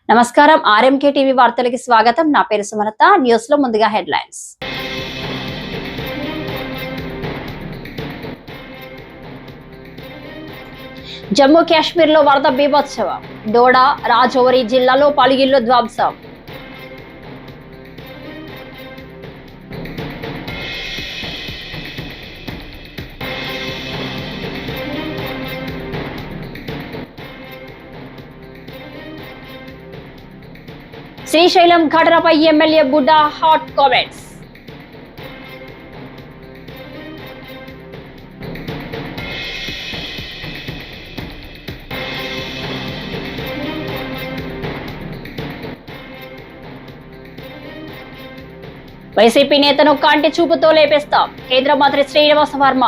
నమస్కారం RMK TV వార్తలకి స్వాగతం. నా పేరు సుమలత. న్యూస్ లో ముందుగా హెడ్లైన్స్. జమ్మూ కాశ్మీర్ లో వరద బీభత్సవం. డోడా రాజౌరి జిల్లాలో పలు ఇళ్లు ధ్వంసం. శ్రీశైలం ఘటనపై MLA Budda hot comments. YCP నేతను కంటి చూపుతో లేపేస్తాం కేంద్ర మంత్రి శ్రీనివాస వర్మ.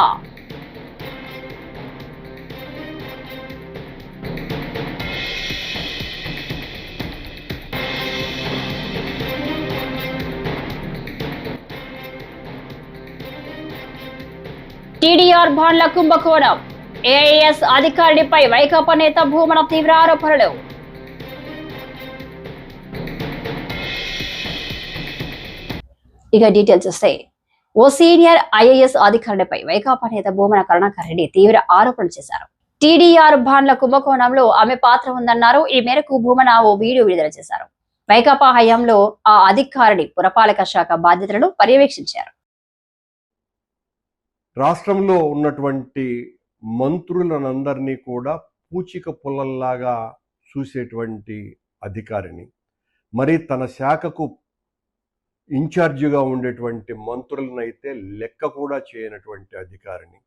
టీడీఆర్ బాండ్ల కుంభకోణం. ఏఐఎస్ అధికారిపై వైకాపా నేత భూమన తీవ్ర ఆరోపణలు. ఇక డీటెయిల్స్ వస్తే ఓ సీనియర్ ఐఏఎస్ అధికారిపై వైకాపా నేత భూమన కరుణాకర్ రెడ్డి తీవ్ర ఆరోపణలు చేశారు. టీడీఆర్ బాండ్ల కుంభకోణంలో ఆమె పాత్ర ఉందన్నారు. ఈ మేరకు భూమన ఓ వీడియో విడుదల చేశారు. వైకాపా హయాంలో ఆ అధికారిని పురపాలక శాఖ బాధ్యతలను పర్యవేక్షించారు. రాష్ట్రంలో ఉన్నటువంటి మంత్రులనందరినీ కూడా పూచిక పుల్లల్లాగా చూసేటువంటి అధికారిని, మరి తన శాఖకు ఇన్ఛార్జిగా ఉండేటువంటి మంత్రులనైతే లెక్క కూడా చేయనటువంటి అధికారిని,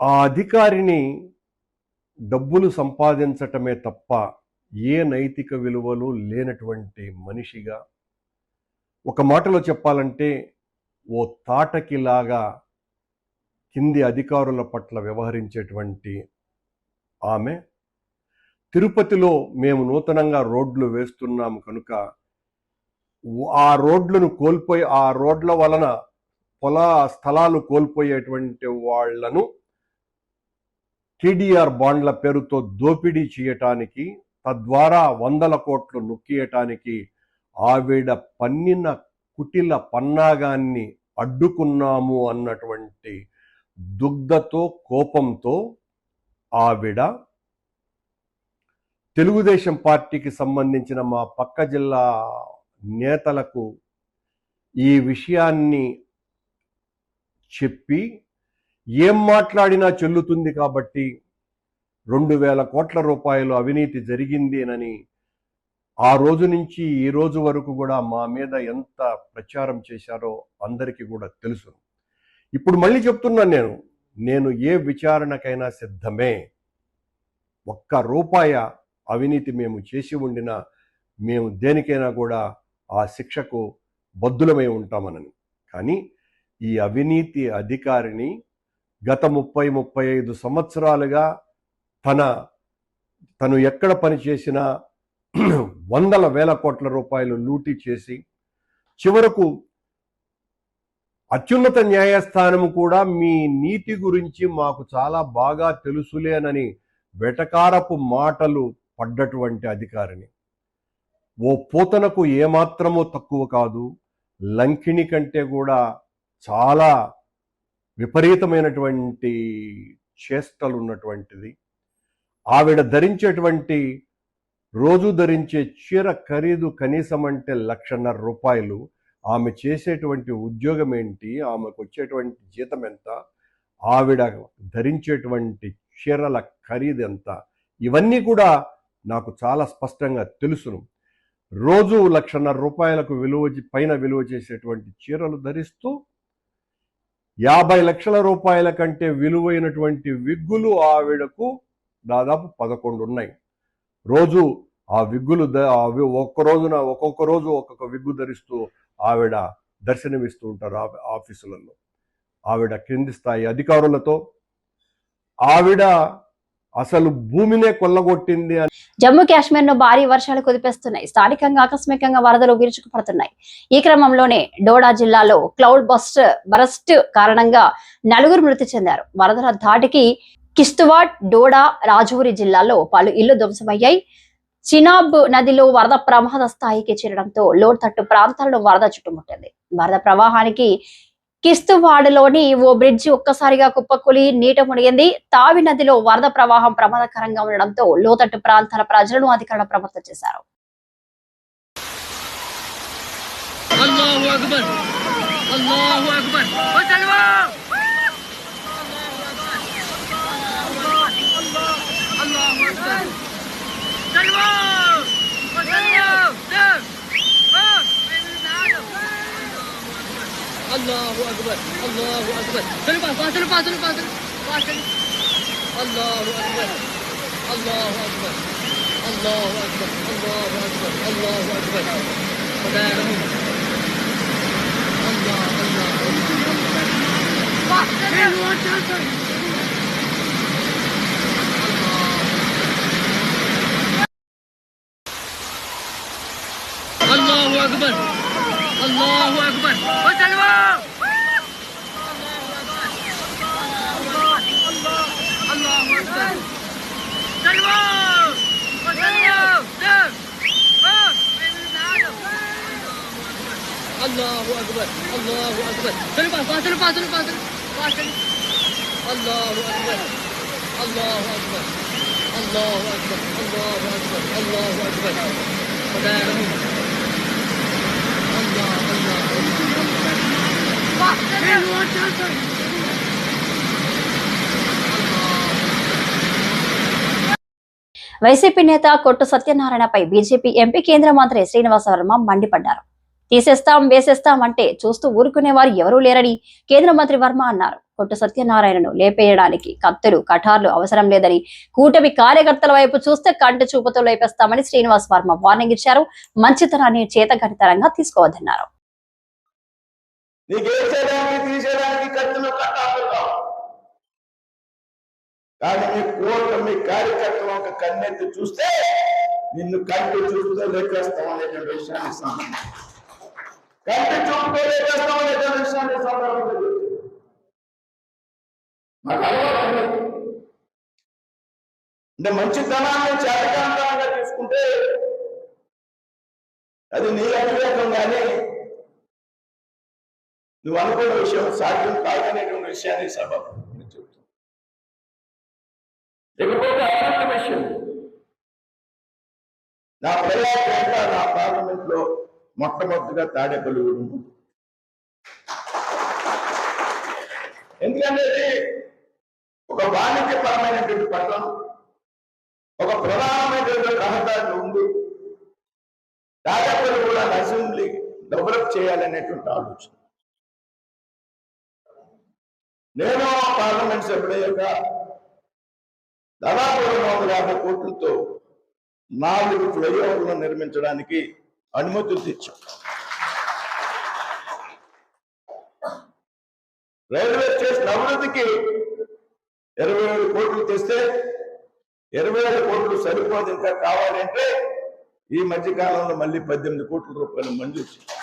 ఆ అధికారిని డబ్బులు సంపాదించటమే తప్ప ఏ నైతిక విలువలు లేనటువంటి మనిషిగా, ఒక మాటలో చెప్పాలంటే ఓ తాటకిలాగా కింది అధికారుల పట్ల వ్యవహరించేటువంటి ఆమె, తిరుపతిలో మేము నూతనంగా రోడ్లు వేస్తున్నాము కనుక ఆ రోడ్లను కోల్పోయి, ఆ రోడ్ల వలన స్థలాలు కోల్పోయేటువంటి వాళ్లను టీడీఆర్ బాండ్ల పేరుతో దోపిడీ చేయటానికి, తద్వారా 100 కోట్లు నొక్కియటానికి ఆవిడ పన్నిన కుటిల పన్నాగాన్ని అడ్డుకున్నాము అన్నటువంటి దుగ్ధతో, కోపంతో ఆవిడ తెలుగుదేశం పార్టీకి సంబంధించిన మా పక్క జిల్లా నేతలకు ఈ విషయాన్ని చెప్పి, ఏం మాట్లాడినా చెల్లుతుంది కాబట్టి 2,000 కోట్ల రూపాయలు అవినీతి జరిగిందేనని ఆ రోజు నుంచి ఈ రోజు వరకు కూడా మా మీద ఎంత ప్రచారం చేశారో అందరికీ కూడా తెలుసు. ఇప్పుడు మళ్ళీ చెప్తున్నాను, నేను ఏ విచారణకైనా సిద్ధమే. 1 రూపాయ అవినీతి మేము చేసి ఉండినా మేము దేనికైనా కూడా ఆ శిక్షకు బద్దులమై ఉంటామనని. కానీ ఈ అవినీతి అధికారిని గత 30-35 సంవత్సరాలుగా తను ఎక్కడ పనిచేసినా 100,000 కోట్ల రూపాయలు లూటీ చేసి, చివరకు అత్యున్నత న్యాయస్థానం కూడా మీ నీతి గురించి మాకు చాలా బాగా తెలుసులేనని వెటకారపు మాటలు పడ్డటువంటి అధికారిని, ఓ పూతనకు ఏమాత్రమూ తక్కువ కాదు, లంకిణి కంటే కూడా చాలా విపరీతమైనటువంటి చేష్టలు ఉన్నటువంటిది. ఆవిడ ధరించేటువంటి, రోజు ధరించే చీర ఖరీదు కనీసం అంటే 1,50,000 రూపాయలు. ఆమె చేసేటువంటి ఉద్యోగం ఏంటి, ఆమెకు వచ్చేటువంటి జీతం ఎంత, ఆవిడ ధరించేటువంటి చీరల ఖరీదు ఎంత, ఇవన్నీ కూడా నాకు చాలా స్పష్టంగా తెలుసును. రోజు 1,50,000 రూపాయలకు పైన విలువ చేసేటువంటి చీరలు ధరిస్తూ 50 లక్షల రూపాయల కంటే విలువైనటువంటి విగ్గులు ఆవిడకు దాదాపు 11 ఉన్నాయి. రోజు ఆ విగ్గులు ఒక్కొక్క రోజు ఒక్కొక్క విగ్గు ధరిస్తూ ఆవిడ దర్శనమిస్తూ ఉంటారు ఆఫీసులలో. ఆవిడ కింది స్థాయి అధికారులతో ఆవిడ అసలు భూమినే కొల్లగొట్టింది. జమ్మూ కాశ్మీర్ ను భారీ వర్షాలు కుదిపేస్తున్నాయి. స్థానికంగా ఆకస్మికంగా వరదలు విరుచుకుపడుతున్నాయి. ఈ క్రమంలోనే డోడా జిల్లాలో క్లౌడ్ బరస్ట్ కారణంగా 4 మృతి చెందారు. వరదల ధాటికి కిష్తవాడ్, డోడా, రాజౌరి జిల్లాల్లో పలు ఇళ్లు ధ్వంసమయ్యాయి. చినాబ్ నదిలో వరద ప్రమాద స్థాయికి చేరడంతో లోతట్టు ప్రాంతాలను వరద చుట్టుముట్టింది. వరద ప్రవాహానికి కిస్తువాడలోని ఓ బ్రిడ్జి ఒక్కసారిగా కుప్పకూలి నీట మునిగింది. తావి నదిలో వరద ప్రవాహం ప్రమాదకరంగా ఉండడంతో లోతట్టు ప్రాంతాల ప్రజలను అధికారులు అప్రమత్తం చేశారు. అల్లాహు అక్బర్ అల్లాహు అక్బర్ వసల్వా అల్లాహు అక్బర్ సల్వా వసల్వా అల్లాహు అక్బర్ అల్లాహు అక్బర్ సల్వా ఫాసిల్ ఫాసిల్ ఫాసిల్ ఫాసిల్ అల్లాహు అక్బర్ అల్లాహు అక్బర్ అల్లాహు అక్బర్ అల్లాహు అక్బర్ అల్లాహు అక్బర్ ఖుదారహు అల్లాహు అక్బర్ అల్లాహు అక్బర్ వసల్వా అల్లాహు అక్బర్ సల్వా వసల్వా అల్లాహు అక్బర్ అల్లాహు అక్బర్ సల్వా ఫాసిల్ ఫాసిల్ ఫాసిల్ ఫాసిల్ అల్లాహు అక్బర్ అల్లాహు అక్బర్ అల్లాహు అక్బర్ అల్లాహు అక్బర్ అల్లాహు అక్బర్ ఖుదారహు వైసీపీ నేత కొట్టు సత్యనారాయణపై బీజేపీ ఎంపీ కేంద్ర మంత్రి శ్రీనివాస వర్మ మండిపడ్డారు. తీసేస్తాం వేసేస్తాం అంటే చూస్తూ ఊరుకునేవారు ఎవరూ లేరని కేంద్ర మంత్రి వర్మ అన్నారు. కొట్టు సత్యనారాయణను లేపేయడానికి కత్తులు కఠార్లు అవసరం లేదని, కూటమి కార్యకర్తల వైపు చూస్తే కంటి చూపుతో లేపేస్తామని శ్రీనివాస్ వర్మ వార్నింగ్ ఇచ్చారు. మంచితనాన్ని చేతగనితరంగా తీసుకోవద్దన్నారు. కానీ మీ కూటమి కార్యకర్తలు ఒక కన్నెత్తి చూస్తే నిన్ను కంటి చూపుతో లేపేస్తాం అనేటువంటి విషయాన్ని కంటి చూపుతో లేపేస్తాం అనేటువంటి విషయాన్ని సందర్భంగా మాకు అలవాటు అంటే మంచితనాన్ని చేతకాంతంగా తీసుకుంటే అది నీ అవివేకం కానీ నువ్వు అనుకున్న విషయం సాధ్యం కాదనేటువంటి విషయాన్ని సభ చెబుతుంది. ఇకపోతే అనంత విషయం నా ప్రజాపేట నా పార్లమెంట్ లో మొట్టమొదటిగా తాడేపల్లిగూడెం. ఎందుకంటే ఒక వాణిజ్యపరమైనటువంటి పట్టణం, ఒక ప్రధానమైనటువంటి రహదారి ఉంది. తాడేపల్లిగూడెం అసెంబ్లీ డెవలప్ చేయాలనేటువంటి ఆలోచన. నేను పార్లమెంట్ సభ్యుడయ్యాక దాదాపు 250 కోట్లతో 4 ఫ్లైఓవర్లను నిర్మించడానికి అనుమతులు తెచ్చాం. రైల్వే స్టేషన్ అభివృద్ధికి 27 కోట్లు తెస్తే 27 కోట్లు సరిపోదు, ఇంకా కావాలంటే ఈ మధ్య కాలంలో మళ్ళీ 18 కోట్ల రూపాయలు మంజూరు చేశారు.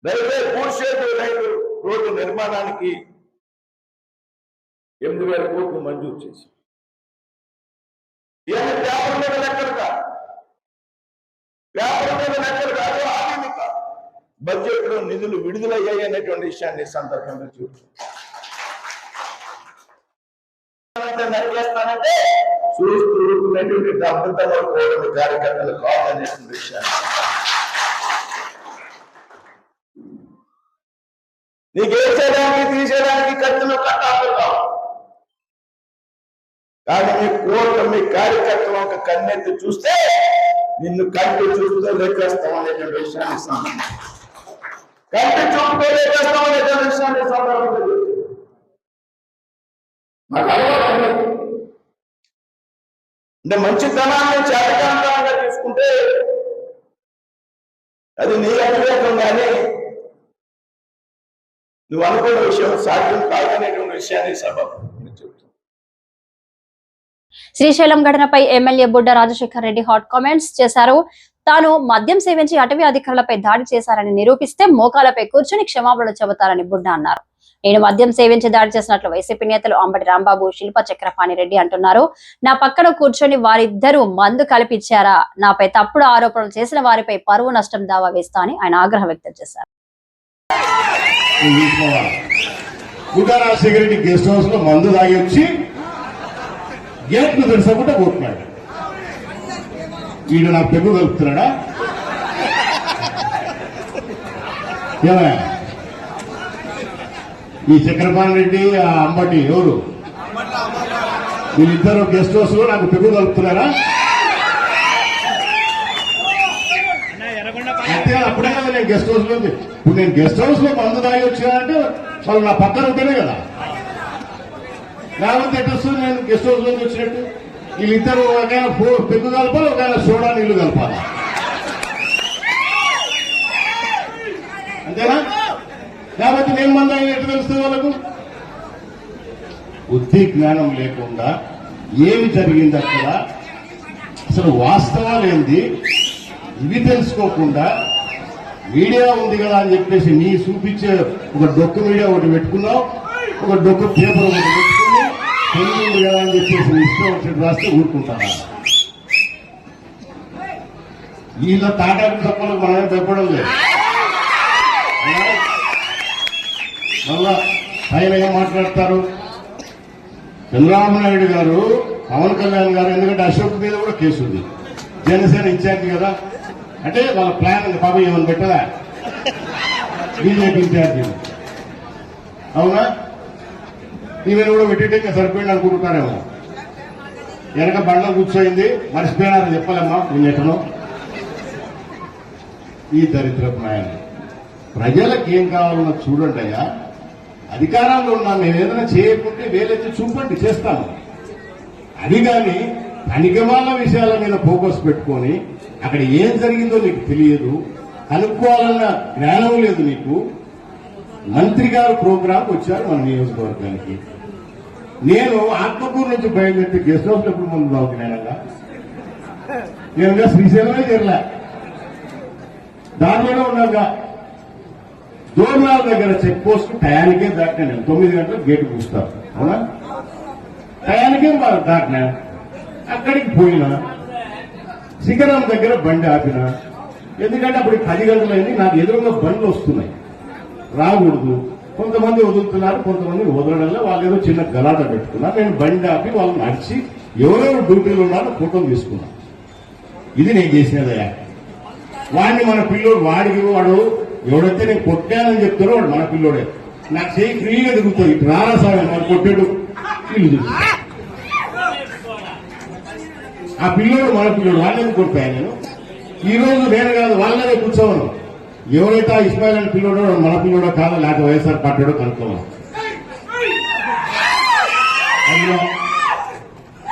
రైల్వే పూర్షేటు రైలు రోడ్డు నిర్మాణానికి 8,000 కోట్లు మంజూరు చేశారు. ఇవన్నీ పేపర్ మీద లెక్కలు కాదు, పేపర్ మీద లెక్కలు కాదు, ఆధునిక బడ్జెట్ లో నిధులు విడుదలయ్యాయి అనేటువంటి విషయాన్ని సందర్భంగా నరికేస్తానంటే చూస్తూ ఊరుకునేటువంటి డబ్బుతో కూడని కార్యకర్తలు కావాలనేటువంటి విషయాన్ని నీకు వేసేదానికి తీసేదానికి కత్తులు కట్టాలు కావు. కానీ మీ కూటమి కార్యకర్తలు ఒక కన్నెత్తి చూస్తే నిన్ను కంటి చూపుతో లేపేస్తాం అనేటువంటి విషయాన్ని కంటి చూపుతో లేపేస్తాం అనేటువంటి విషయాన్ని సందర్భంగా మాకు అలవాటు అంటే మంచితనాన్ని చేతకాంతంగా తీసుకుంటే అది నీ అవివేకం కానీ నువ్వు అనుకున్న విషయం సాధ్యం కాదనేటువంటి విషయాన్ని సభ చెబుతుంది. శ్రీశైలం ఘటనపై ఎమ్మెల్యే బుడ్డ రాజశేఖర్ రెడ్డి హాట్ కామెంట్స్ చేశారు. తాను మద్యం సేవించి అటవీ అధికారులపై దాడి చేశారని నిరూపిస్తే మోకాలపై కూర్చొని క్షమాపణలు చెబుతారని బుడ్డ అన్నారు. నేను మద్యం సేవించి దాడి చేసినట్లు వైసీపీ నేతలు అంబటి రాంబాబు, శిల్ప చక్రపాణి రెడ్డి అంటున్నారు. నా పక్కన కూర్చొని వారిద్దరూ మందు కలిపిచ్చారా? నాపై తప్పుడు ఆరోపణలు చేసిన వారిపై పరువు నష్టం దావా వేస్తా అని ఆయన ఆగ్రహం వ్యక్తం చేశారు. రాజశేఖర గెస్ట్ హౌస్ లో మందు తాగి వచ్చి గేట్లు తెలుసకుండా పోతున్నాడు. వీడు నా పెగ్గు కలుపుతున్నాడా? ఏమయ్యా ఈ చక్రపాణి రెడ్డి ఆ అంబటి ఎవరు వీళ్ళిద్దరు గెస్ట్ హౌస్ లో నాకు పెగ్గు కలుపుతున్నారా? అంటే అప్పుడే కదా నేను గెస్ట్ హౌస్ లో ఇప్పుడు నేను గెస్ట్ హౌస్ లో మందు తాగి వచ్చానంటే వాళ్ళు నా పక్కన ఉంటేనే కదా, లేకపోతే ఎటు వస్తుంది నేను గెస్ట్ హౌస్ లోకి వచ్చినట్టు? వీళ్ళిద్దరు ఒకైనా పెగ్గు కలపాలి, ఒకైనా సోడా నీళ్లు కలపాలి, అంతేనా? లేకపోతే నేను మంది అయిన ఎట్టు తెలుస్తుంది వాళ్ళకు? బుద్ధి జ్ఞానం లేకుండా ఏమి జరిగింది అక్కడ, అసలు వాస్తవాలు ఏంది ఇవి తెలుసుకోకుండా మీడియా ఉంది కదా అని చెప్పేసి నీ చూపించే ఒక డొక్కు మీడియా ఒకటి పెట్టుకున్నావు, ఒక డొక్కు పేపర్ ఒకటి పెట్టుకుని పెళ్లి ఉంది కదా అని చెప్పేసి ఇష్టం వచ్చేది రాస్తే ఊరుకుంటారా? వీళ్ళ తాటాకు తప్పలకు మనమే భయపడం లేదు. మళ్ళా ఆయన ఏం మాట్లాడతారు? చంద్రబాబు నాయుడు గారు, పవన్ కళ్యాణ్ గారు, ఎందుకంటే అశోక్ మీద కూడా కేసు ఉంది, జనసేన ఇన్ఛార్జ్ కదా, అంటే వాళ్ళ ప్లాన్ పాపం ఏమని పెట్టదా బీజేపీ ఇన్ఛార్జి, అవునా? ఈమెను కూడా పెట్టేటే సరిపోయింది అనుకుంటున్నారేమో. వెనక బండ్లో కూర్చోయింది, మర్చిపోయినారని చెప్పలేమ్మా నిన్నెటను. ఈ దరిద్రపు నాయన ప్రజలకు ఏం కావాలన్నా చూడండి అయ్యా. అధికారంలో ఉన్నాను, నేను ఏదైనా చేయకుంటే వేలెత్తి చూపండి, చేస్తాను. అది కానీ పనికిమాల విషయాల మీద ఫోకస్ పెట్టుకొని అక్కడ ఏం జరిగిందో నీకు తెలియదు, కనుక్కోవాలన్న జ్ఞానం లేదు నీకు. మంత్రి గారు ప్రోగ్రాంకి వచ్చారు మన నియోజకవర్గానికి. నేను ఆత్మకూరు నుంచి బయలుదేరి గెస్ట్ హౌస్ ఎప్పుడు ముందు బాగు జ్ఞానంగా నేను శ్రీశైలమే చేరలే, దానిలోనే ఉన్నాగా. దోర్నాల దగ్గర చెక్ పోస్ట్ టయానికే దాటినా, నేను 9 గంటలకు గేటు పూస్తారు, అవునా? టయానికే దాటినా, అక్కడికి పోయినా శిఖరం దగ్గర బండి ఆపిన. ఎందుకంటే అప్పుడు 10 గంటలైంది, నాకు ఎదురుగా బండ్లు వస్తున్నాయి, రాకూడదు. కొంతమంది వదులుతున్నారు, కొంతమంది వదలడంలో వాళ్ళు ఏదో చిన్న గలాట పెట్టుకున్నారు. నేను బండి ఆపి వాళ్ళని నడిచి ఎవరెవరు డ్యూటీలు ఉన్నారో ఫోటోలు తీసుకున్నాను. ఇది నేను చేసినదయ్యా. వాడిని మన పిల్లోడు, వాడికి వాడు ఎవడైతే నేను కొట్టానని చెప్తారో వాడు మన పిల్లోడే. నాకు చేయి ఫ్రీగా తిరుగుతుంది, రారా సార్ మరి కొట్టాడు ఇల్లు తిరుగుతుంది. ఆ పిల్లోడు మన పిల్లోడు, వాళ్ళని కొడతాయి. నేను ఈ రోజు నేను కాదు వాళ్ళనే కూర్చోవను. ఎవరైతే ఆ ఇస్మాయిల్ అని పిల్లోడో మన పిల్లోడో కాదో, లేకపోతే వైఎస్ఆర్ పార్టీడో కనుక్కోవాలి.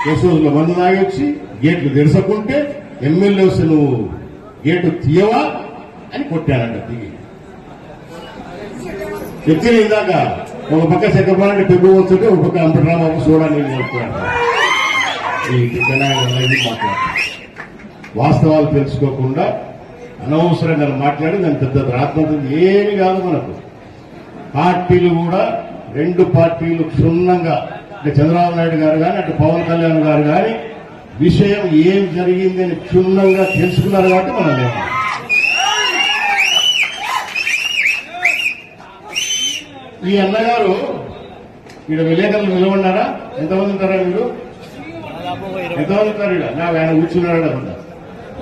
యశోలో మందు తాగొచ్చి గేట్లు తెరసకుంటే ఎమ్మెల్యే వస్తే నువ్వు గేటు తీయవా అని కొట్టానంట. దిగి ఎక్కిన ఇందాక ఒక పక్క చక్రపాణి పెగ్గు వస్తుంటే ఒక పక్క అంబటరాంబాబు సోడా నీళ్ళు చెప్తాడు. వాస్తవాలు తెలుసుకోకుండా అనవసరంగా మాట్లాడి దాని పెద్ద రాత్మంతుంది ఏమి కాదు మనకు. పార్టీలు కూడా 2 పార్టీలు క్షుణ్ణంగా, అంటే చంద్రబాబు నాయుడు గారు కానీ అటు పవన్ కళ్యాణ్ గారు కానీ విషయం ఏం జరిగింది అని క్షుణ్ణంగా తెలుసుకున్నారు కాబట్టి మనం లేదు. ఈ అన్నగారు ఇక్కడ విలేకరులు నిలబడినారా? ఎంతమంది ఉంటారా మీరు? ఎంతమంది ఉంటారు ఇక్కడ? ఆయన కూర్చున్నాడు.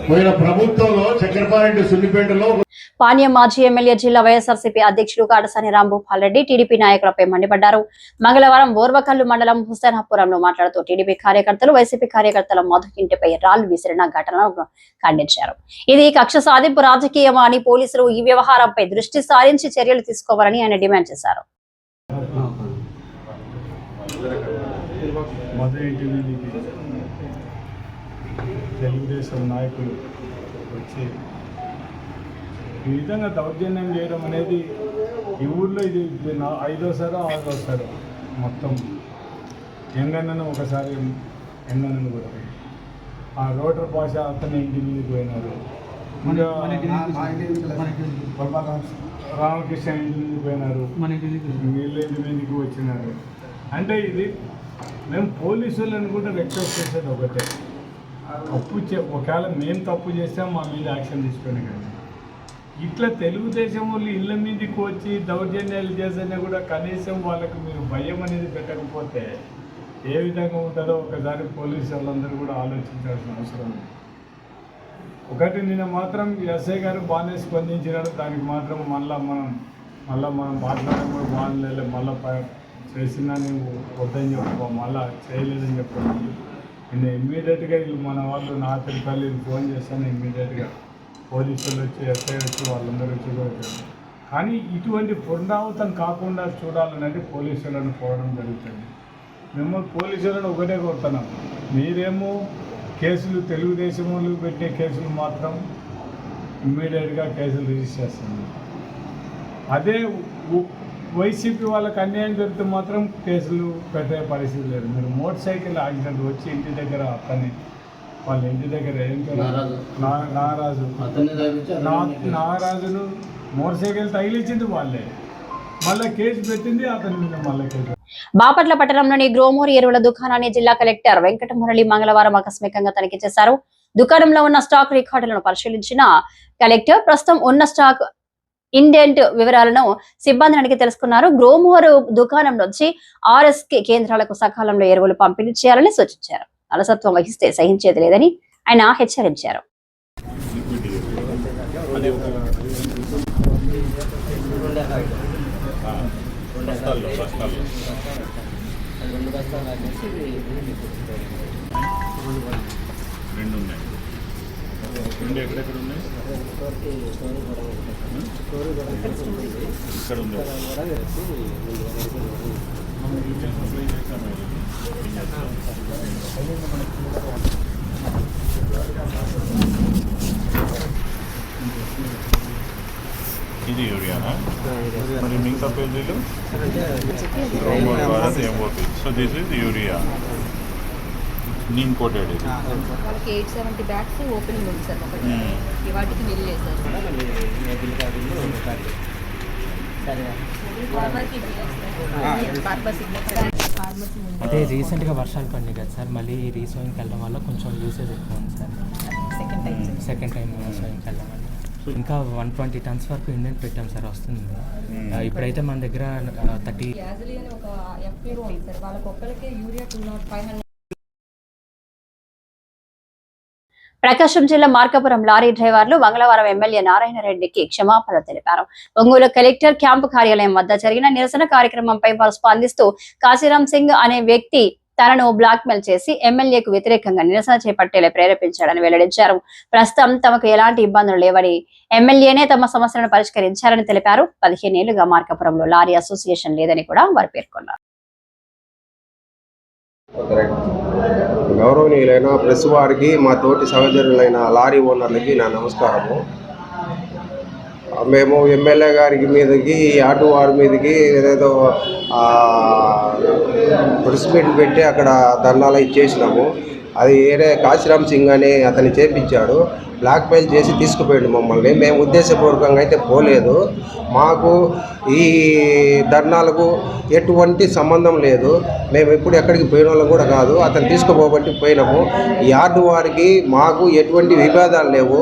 పోయిన ప్రభుత్వంలో చక్రపాణి సున్నిపేటలో పాణ్యం మాజీ ఎమ్మెల్యే జిల్లా వైఎస్ఆర్సీపీ అధ్యక్షుడు కాటసాని రాంభూపాల్ రెడ్డి టీడీపీ నాయకులపై మండిపడ్డారు. మంగళవారం ఓర్వకల్లు మండలం హుస్సేనాపురంలో మాట్లాడుతూ టీడీపీ కార్యకర్తలు వైసీపీ కార్యకర్తల మధు ఇంటిపై రాళ్లు విసిరిన ఘటనను ఖండించారు. ఇది కక్ష సాధింపు రాజకీయం అని పోలీసులు ఈ వ్యవహారంపై దృష్టి సారించి చర్యలు తీసుకోవాలని ఆయన డిమాండ్ చేశారు. తెలుగుదేశం నాయకులు వచ్చి ఈ విధంగా దౌర్జన్యం చేయడం అనేది ఈ ఊళ్ళో ఇది 5వసారో 6వసారో. మొత్తం ఎంగన్నను ఒకసారి ఎంగన్నను కూడా ఆ రోటర్ భాష అతని ఇంటి మీదకి పోయినారు. ఇంకా రామకృష్ణ ఇంటి మీదకి పోయినారు, వీళ్ళు ఇంటి మీదకి వచ్చినారు. అంటే ఇది మేము పోలీసులను కూడా రిక్వెస్ట్ చేసేది ఒకటే, ఒకవేళ మేము తప్పు చేస్తే మా మీద యాక్షన్ తీసుకొని, కానీ ఇట్లా తెలుగుదేశం వాళ్ళు ఇళ్ళ మీదకి వచ్చి దౌర్జన్యాలు చేసినా కూడా కనీసం వాళ్ళకి మీరు భయం అనేది పెట్టకపోతే ఏ విధంగా ఉంటుందో ఒకసారి పోలీసు వాళ్ళందరూ కూడా ఆలోచించాల్సిన అవసరం ఉంది. ఒకటి నిన్న మాత్రం ఎస్ఐ గారు బాగానే స్పందించినారు, దానికి మాత్రం మళ్ళీ మనం మాట్లాడడం కూడా బాగుండలేదు, మళ్ళీ చేసినా నువ్వు వద్దని చెప్పుకో, మళ్ళీ చేయలేదని చెప్పాను. నేను ఇమ్మీడియట్గా మన వాళ్ళు నా తిరుపతి ఫోన్ చేస్తాను, ఇమ్మీడియట్గా పోలీసులు వచ్చి ఎస్ఐ వచ్చి వాళ్ళందరూ వచ్చి కూడా. కానీ ఇటువంటి పునరావృతం కాకుండా చూడాలనేది పోలీసులను కోరడం జరుగుతుంది. మేము పోలీసులను ఒకటే కోరుతున్నాం, మీరేమో కేసులు తెలుగుదేశం వాళ్ళు పెట్టే కేసులు మాత్రం ఇమ్మీడియట్గా కేసులు రిజిస్టర్ చేస్తుంది. అదే వైసీపీ వాళ్ళకి అన్యాయం జరిగితే మాత్రం కేసులు పెట్టే పరిస్థితి లేదు. మీరు మోటార్ సైకిల్ యాక్సిడెంట్ వచ్చి ఇంటి దగ్గర అతన్ని వాళ్ళ ఇంటి దగ్గర ఏం నాగరాజును మోటార్ సైకిల్ తగిలించింది వాళ్ళే, మళ్ళీ కేసు పెట్టింది అతని మీద మళ్ళీ కేసు. బాపట్ల పట్టణంలోని గ్రోమోర్ ఎరువుల దుకాణాన్ని జిల్లా కలెక్టర్ వెంకటమురళి మంగళవారం ఆకస్మికంగా తనిఖీ చేశారు. దుకాణంలో ఉన్న స్టాక్ రికార్డులను పరిశీలించిన కలెక్టర్ ప్రస్తుతం ఉన్న స్టాక్ ఇండెంట్ వివరాలను సిబ్బందిని అడిగి తెలుసుకున్నారు. గ్రోమోర్ దుకాణం నుంచి RSK కేంద్రాలకు సకాలంలో ఎరువులు పంపిణీ చేయాలని సూచించారు. అలసత్వం వహిస్తే సహించేది లేదని ఆయన హెచ్చరించారు. ఎక్కడెక్కడ ఉన్నాయి? ఇక్కడ ఉంది. ఇది యూరియానా? మరి మిగతా పేజీలు so this is urea neem coated. ఇది వాళ్ళకి 870 బ్యాగ్స్ ఓపెనింగ్ ఉంది సార్. వాటికి బిల్ చేశారు. అంటే రీసెంట్గా వర్షాలు పడినాయి కదా సార్, మళ్ళీ రీసోయింగ్కి వెళ్ళడం వల్ల కొంచెం యూసేజ్ ఎక్కువ ఉంది సార్. సెకండ్ టైం రీసోయింగ్కి వెళ్ళడం వల్ల ఇంకా 120 tons వరకు ఇండియన్ పెట్టాం సార్, వస్తుంది. ఇప్పుడైతే మన దగ్గర 30 ఒక FPO ఉంది సార్, వాళ్ళకి ఒక్కరికే యూరియా 500. ప్రకాశం జిల్లా మార్కాపురం లారీ డ్రైవర్లు మంగళవారం ఎమ్మెల్యే నారాయణ రెడ్డికి క్షమాపణలు తెలిపారు. ఒంగోలు కలెక్టర్ క్యాంపు కార్యాలయం వద్ద జరిగిన నిరసన కార్యక్రమంపై వారు స్పందిస్తూ కాశీరాం సింగ్ అనే వ్యక్తి తనను బ్లాక్మెయిల్ చేసి ఎమ్మెల్యేకు వ్యతిరేకంగా నిరసన చేపట్టేలా ప్రేరేపించాడని వెల్లడించారు. ప్రస్తుతం తమకు ఎలాంటి ఇబ్బందులు లేవని, ఎమ్మెల్యేనే తమ సమస్యలను పరిష్కరించారని తెలిపారు. 15 ఏళ్లుగా మార్కాపురంలో లారీ అసోసియేషన్ లేదని కూడా వారు పేర్కొన్నారు. గౌరవనీయులైన ప్రెస్ వారికి, మా తోటి సహచరులైన లారీ ఓనర్లకి నా నమస్కారము. మేము ఎమ్మెల్యే గారికి మీదకి, ఆటో వారి మీదకి ఏదేదో ప్రెస్ మీట్ పెట్టి అక్కడ ధర్నాలు ఇచ్చేసినాము. అది ఏరే కాశీరామ్ సింగ్ అని అతన్ని చేపించాడు, బ్లాక్మెయిల్ చేసి తీసుకుపోయాడు మమ్మల్ని. మేము ఉద్దేశపూర్వకంగా అయితే పోలేదు. మాకు ఈ ధర్నాలకు ఎటువంటి సంబంధం లేదు. మేము ఎప్పుడు ఎక్కడికి పోయిన వాళ్ళం కూడా కాదు. అతను తీసుకుపోబట్టి పోయినాము. యార్డు వారికి మాకు ఎటువంటి విభేదాలు లేవు.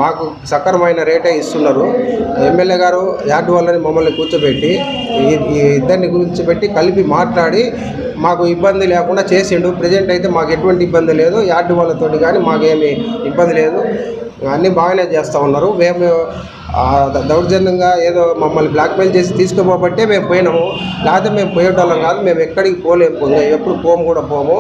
మాకు సక్రమైన రేటే ఇస్తున్నారు. ఎమ్మెల్యే గారు యార్డు వాళ్ళని మమ్మల్ని కూర్చోబెట్టి ఈ ఇద్దరిని కూర్చోబెట్టి కలిపి మాట్లాడి మాకు ఇబ్బంది లేకుండా చేసిండు. ప్రజెంట్ అయితే మాకు ఎటువంటి ఇబ్బంది లేదు. యార్డు వాళ్ళతో కానీ మాకేమి ఇబ్బంది లేదు. అన్నీ బాగానే చేస్తూ ఉన్నారు. మేము దౌర్జన్యంగా ఏదో మమ్మల్ని బ్లాక్మెయిల్ చేసి తీసుకుపోబట్టే మేము పోయినాము. లేకపోతే మేము పోయేటోళ్ళం కాదు. మేము ఎక్కడికి పోలేము, ఎప్పుడు పోము.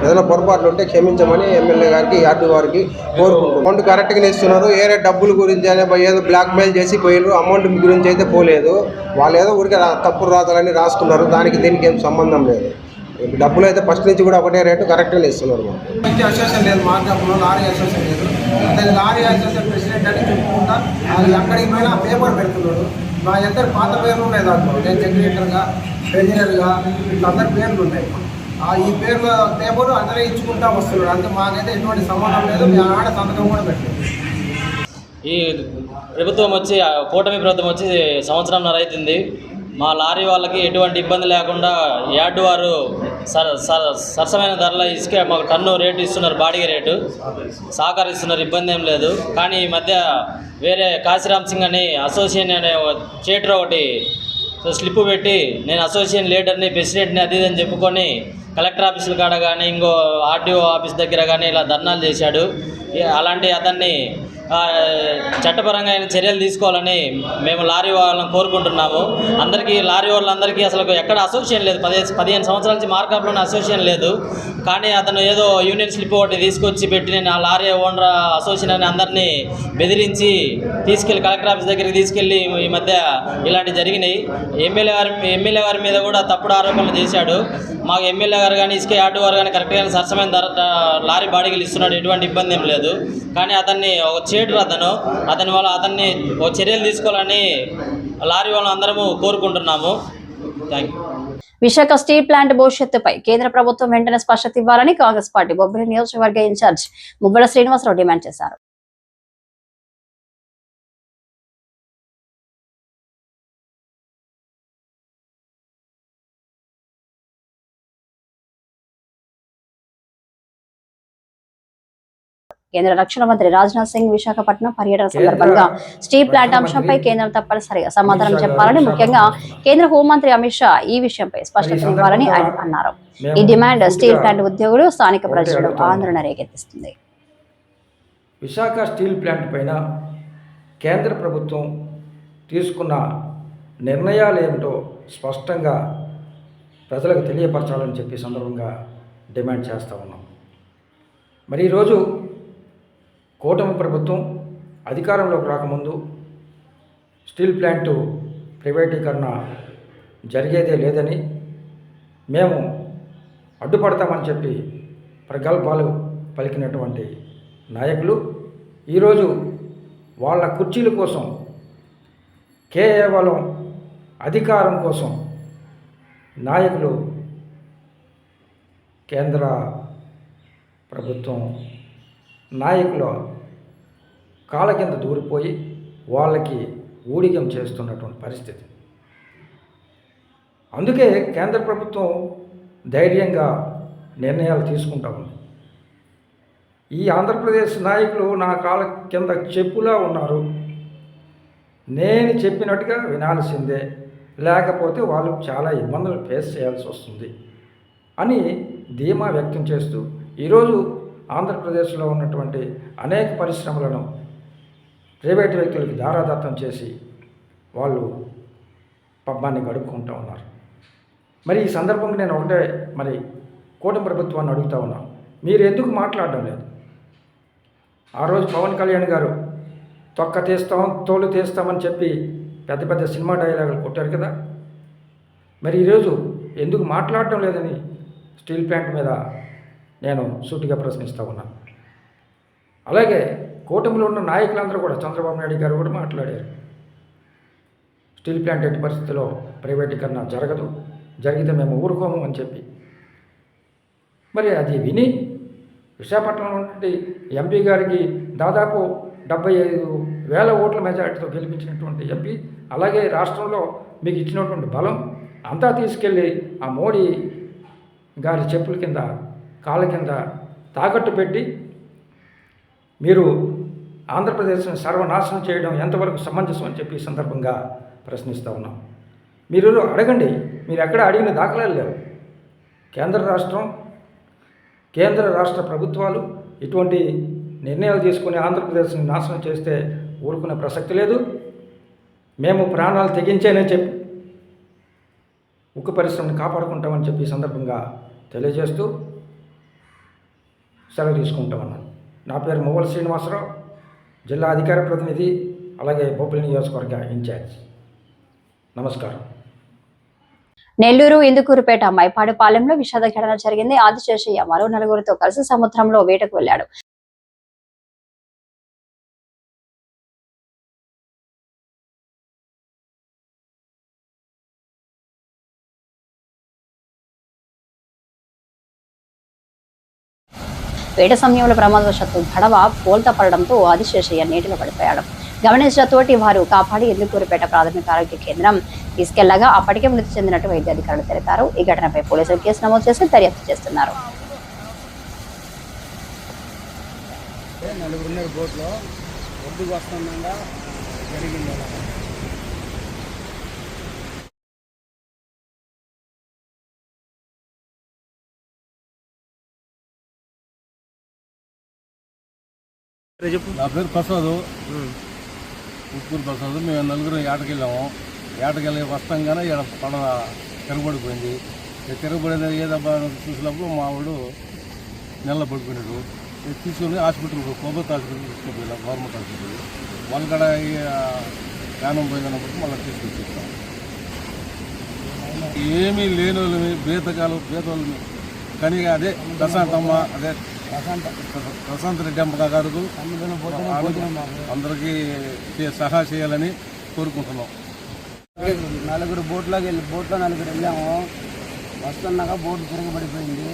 ఏదైనా పొరపాట్లు ఉంటే క్షమించమని ఎమ్మెల్యే గారికి, యార్డు వారికి కోరుకుంటున్నాం. అమౌంట్ కరెక్ట్గానే ఇస్తున్నారు. ఏరే డబ్బుల గురించి అనే ఏదో బ్లాక్మెయిల్ చేసి పోయినారు. అమౌంట్ గురించి అయితే పోలేదు. వాళ్ళు ఏదో ఊరికే తప్పుడు రాతలని రాసుకున్నారు. దానికి దీనికి ఏం సంబంధం లేదు. డబ్బులు అయితే ఫస్ట్ నుంచి కూడా ఒకటే రేటు కరెక్ట్గానే ఇస్తున్నారు. అసోసియేషన్ లేదు, మార్కాపురంలో లారీ అసోసియేషన్ లేదు. అతను లారీ అసోసియేషన్ ప్రెసిడెంట్ అని చెప్పుకుంటా అక్కడికి పోయినా పేపర్ పెడుతున్నాడు. మా ఇద్దరు పాత పేర్లు ఉన్నాయి దాంట్లో. నేను సెక్రటరీగా, ట్రెజరర్గా ఇట్లా అందరి పేర్లు ఉన్నాయి. ఈ పేర్ల పేపర్ అందరూ ఇచ్చుకుంటా వస్తున్నాడు. అంటే మాకైతే ఎటువంటి సంబంధం లేదు. మేము ఆడ సంతకం కూడా పెట్టలేదు. ఈ ప్రభుత్వం వచ్చి కూటమి ప్రభుత్వం వచ్చి సంవత్సరంన్నర అవుతుంది. మా లారీ వాళ్ళకి ఎటువంటి ఇబ్బంది లేకుండా యార్డు వారు సరసమైన ధరల ఇసుక మాకు టన్ను రేటు ఇస్తున్నారు, బాడిగ రేటు సహకరిస్తున్నారు, ఇబ్బంది ఏం లేదు. కానీ ఈ మధ్య వేరే కాశీరామ్ సింగ్ అని అసోసియేషన్ అనే చేటర్ ఒకటి స్లిప్ పెట్టి నేను అసోసియేషన్ లీడర్ని, ప్రెసిడెంట్ని అది అని చెప్పుకొని కలెక్టర్ ఆఫీసుల కాడ కానీ ఇంకో ఆర్టీఓ ఆఫీస్ దగ్గర కానీ ఇలా ధర్నాలు చేశాడు. అలాంటి అతన్ని చట్టపరంగా ఆయన చర్యలు తీసుకోవాలని మేము లారీ వాళ్ళని కోరుకుంటున్నాము. అందరికీ లారీ వాళ్ళందరికీ అసలు ఎక్కడ అసోసియేషన్ లేదు, 15 సంవత్సరాల నుంచి మార్కప్లోనే అసోసియేషన్ లేదు. కానీ అతను ఏదో యూనియన్ స్లిప్ ఒకటి తీసుకొచ్చి పెట్టి నేను ఆ లారీ ఓనర్ అసోసియేషన్ అని అందరినీ బెదిరించి తీసుకెళ్ళి కలెక్టర్ ఆఫీస్ దగ్గరికి తీసుకెళ్ళి ఈ మధ్య ఇలాంటివి జరిగినాయి. ఎమ్మెల్యే గారి మీద కూడా తప్పుడు ఆరోపణలు చేశాడు. మాకు ఎమ్మెల్యే గారు కానీ ఇసుక యార్డు వారు కానీ కరెక్ట్గా సరసమైన లారీ బాడీలు ఇస్తున్నాడు, ఎటువంటి ఇబ్బంది ఏం లేదు. కానీ అతన్ని ఒక చేటర్ అతని వల్ల అతన్ని ఒక చర్యలు తీసుకోవాలని లారీ వాళ్ళని అందరము కోరుకుంటున్నాము. Thank you. Visakha steel plant భవిష్యత్తుపై కేంద్ర ప్రభుత్వం వెంటనే స్పష్టత ఇవ్వాలని కాంగ్రెస్ పార్టీ బొబ్బిలి నియోజకవర్గ ఇన్ఛార్జ్ ముగ్గడ శ్రీనివాసరావు డిమాండ్ చేశారు. కేంద్ర రక్షణ మంత్రి రాజ్నాథ్ సింగ్ విశాఖపట్నం పర్యటన సందర్భంగా స్టీల్ ప్లాంట్ అంశంపై కేంద్రం తప్పనిసరిగా సమాధానం చెప్పాలని, ముఖ్యంగా కేంద్ర హోంమంత్రి అమిత్ షా ఈ విషయంపై స్పష్టత ఇవ్వాలని ఆయన అన్నారు. ఈ డిమాండ్ స్టీల్ ప్లాంట్ ఉద్యోగులు, స్థానిక ప్రజలు ఆందోళన రేకెత్తిస్తుంది. విశాఖ స్టీల్ ప్లాంట్ పైన కేంద్ర ప్రభుత్వం తీసుకున్న నిర్ణయాలు ఏమిటో స్పష్టంగా ప్రజలకు తెలియపరచాలని చెప్పి సందర్భంగా డిమాండ్ చేస్తూ ఉన్నాం. మరి ఈరోజు కూటమి ప్రభుత్వం అధికారంలోకి రాకముందు స్టీల్ ప్లాంటు ప్రైవేటీకరణ జరిగేదే లేదని, మేము అడ్డుపడతామని చెప్పి ప్రగల్భాలు పలికినటువంటి నాయకులు ఈరోజు వాళ్ళ కుర్చీల కోసం, కేవలం అధికారం కోసం నాయకులు కేంద్ర ప్రభుత్వం నాయకుల కాళ్ళ కింద దూరిపోయి వాళ్ళకి ఊడిగం చేస్తున్నటువంటి పరిస్థితి. అందుకే కేంద్ర ప్రభుత్వం ధైర్యంగా నిర్ణయాలు తీసుకుంటా ఉంది. ఈ ఆంధ్రప్రదేశ్ నాయకులు నా కాళ్ళ కింద చెప్పులా ఉన్నారు, నేను చెప్పినట్టుగా వినాల్సిందే, లేకపోతే వాళ్ళు చాలా ఇబ్బందులు ఫేస్ చేయాల్సి వస్తుంది అని ధీమా వ్యక్తం చేస్తూ ఈరోజు ఆంధ్రప్రదేశ్లో ఉన్నటువంటి అనేక పరిశ్రమలను ప్రైవేటు వ్యక్తులకి దారాదత్తం చేసి వాళ్ళు పబ్బాన్ని గడుపుకుంటూ ఉన్నారు. మరి ఈ సందర్భంగా నేను ఒకటే కూటమి ప్రభుత్వాన్ని అడుగుతూ ఉన్నాను, మీరు ఎందుకు మాట్లాడడం లేదు? ఆ రోజు పవన్ కళ్యాణ్ గారు తొక్క తీస్తాం, తోలు తీస్తామని చెప్పి పెద్ద పెద్ద సినిమా డైలాగులు కొట్టారు కదా. మరి ఈరోజు ఎందుకు మాట్లాడటం లేదని స్టీల్ ప్లాంట్ మీద నేను సూటిగా ప్రశ్నిస్తూ ఉన్నాను. అలాగే కూటమిలో ఉన్న నాయకులందరూ కూడా, చంద్రబాబు నాయుడు గారు కూడా మాట్లాడారు, స్టీల్ ప్లాంట్ ఎట్టి పరిస్థితిలో ప్రైవేటీకరణ జరగదు, జరిగితే మేము ఊరుకోము అని చెప్పి. మరి అది విని విశాఖపట్నంలో ఉన్నటువంటి ఎంపీ గారికి దాదాపు 75,000 ఓట్ల మెజార్టీతో గెలిపించినటువంటి ఎంపీ, అలాగే రాష్ట్రంలో మీకు ఇచ్చినటువంటి బలం అంతా తీసుకెళ్ళి ఆ మోడీ గారి చెప్పుల కింద, కాళ్ళ కింద తాకట్టు పెట్టి మీరు ఆంధ్రప్రదేశ్ని సర్వనాశనం చేయడం ఎంతవరకు సమంజసం అని చెప్పి సందర్భంగా ప్రశ్నిస్తూ ఉన్నాం. మీరు అడగండి, మీరు ఎక్కడ అడిగిన దాఖలాలు లేవు. కేంద్ర రాష్ట్ర ప్రభుత్వాలు ఇటువంటి నిర్ణయాలు తీసుకుని ఆంధ్రప్రదేశ్ని నాశనం చేస్తే ఊరుకునే ప్రసక్తి లేదు. మేము ప్రాణాలు తెగించేనని చెప్పి ఉక్కు పరిశ్రమను కాపాడుకుంటామని చెప్పి సందర్భంగా తెలియజేస్తూ సెలవు తీసుకుంటామన్నాను. నా పేరు మువ్వల శ్రీనివాసరావు, జిల్లా అధికార ప్రతినిధి, అలాగే బొబ్బిలి నియోజకవర్గ ఇన్ఛార్జ్. నమస్కారం. నెల్లూరు ఇందుకూరుపేట మైపాడుపాలెంలో విషాద ఘటన జరిగింది. ఆదిశేషయ్య మరో 4గురితో కలిసి సముద్రంలో వేటకు వెళ్లాడు. వేట సమయంలో ప్రమాదవశాత్తు గడవ పోల్తా పడడంతో ఆదిశేషయ్య నీటిలో పడిపోయాడు. గమనించిన తోటి వారు కాపాడి ఇందుకూరుపేట ప్రాథమిక ఆరోగ్య కేంద్రం తీసుకెళ్లగా అప్పటికే మృతి చెందినట్టు వైద్యాధికారులు తెలిపారు. ఈ ఘటనపై పోలీసులు కేసు నమోదు చేసి దర్యాప్తు చేస్తున్నారు. నా పేరు ప్రసాద్, ఉప్పూరు ప్రసాద్. మేము నలుగురు ఏటకెళ్ళాము. ఏటకెళ్ళి వస్తాంగానే ఇక్కడ పడవ తిరగబడిపోయింది. తిరగబడేది ఏదబ్బా చూసినప్పుడు మా వాడు నెల పడిపోయినాడు. తీసుకొని హాస్పిటల్ ప్రభుత్వ హాస్పిటల్ తీసుకుపోయినా, గవర్నమెంట్ హాస్పిటల్. వాళ్ళ కాడ ప్రాణం పోయిందన్నప్పుడు మళ్ళీ తీసుకొచ్చేస్తాం. ఏమీ లేని వాళ్ళని బేతవాళ్ళని కానీ అదే ప్రశాంతమ్మ, అదే ప్రశాంత్ రెడ్డి అమ్మ గారు అందరికీ సహాయ చేయాలని కోరుకుంటున్నాం. నలుగురు బోట్లో నలుగురు వెళ్ళాము. వస్తున్నాక బోటు తిరగబడిపోయింది.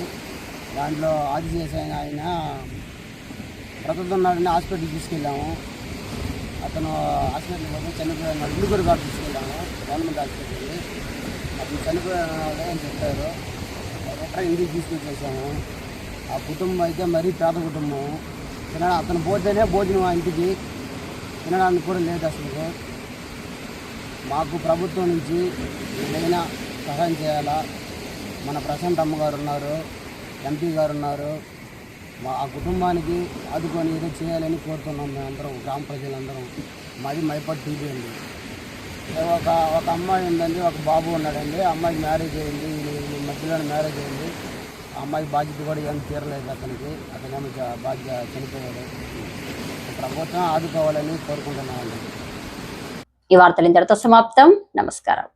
దాంట్లో ఆదిశేషయ్య ఆయన బ్రతుకుతున్నాడని హాస్పిటల్కి తీసుకెళ్ళాము. అతను హాస్పిటల్కి పోతే చనిపోయిన ఇందుకూరు గారు తీసుకెళ్ళాము, గవర్నమెంట్ హాస్పిటల్కి. అతను చనిపోయాడు అని చెప్పారు. ఎక్కడ ఇంటికి తీసుకొచ్చేసాము. ఆ కుటుంబం అయితే మరీ పేద కుటుంబం. అతను పోతేనే భోజనం ఆ ఇంటికి తినడానికి కూడా లేదు అసలు. మాకు ప్రభుత్వం నుంచి ఏదైనా సహాయం చేయాలా. మన ప్రశాంత్ అమ్మగారు ఉన్నారు, ఎంపీ గారు ఉన్నారు. ఆ కుటుంబానికి ఆదుకొని ఏదో చేయాలని కోరుతున్నాం మేమందరం, గ్రామ ప్రజలందరం. మాది మైపాడు టీవీ అండి. ఒక అమ్మాయి ఉందండి, ఒక బాబు ఉన్నాడండి. అమ్మాయికి మ్యారేజ్ అయింది, ఈ మధ్యలోనే మ్యారేజ్ అయింది. ఆ అమ్మాయి బాధ్యత కూడా ఏం తీరలేదు అతనికి. అతనేమో బాధ్యత చనిపోయాడు. ప్రభుత్వం ఆదుకోవాలని కోరుకుంటున్నామండి. ఈ వార్తలు ఇంతటితో సమాప్తం. నమస్కారం.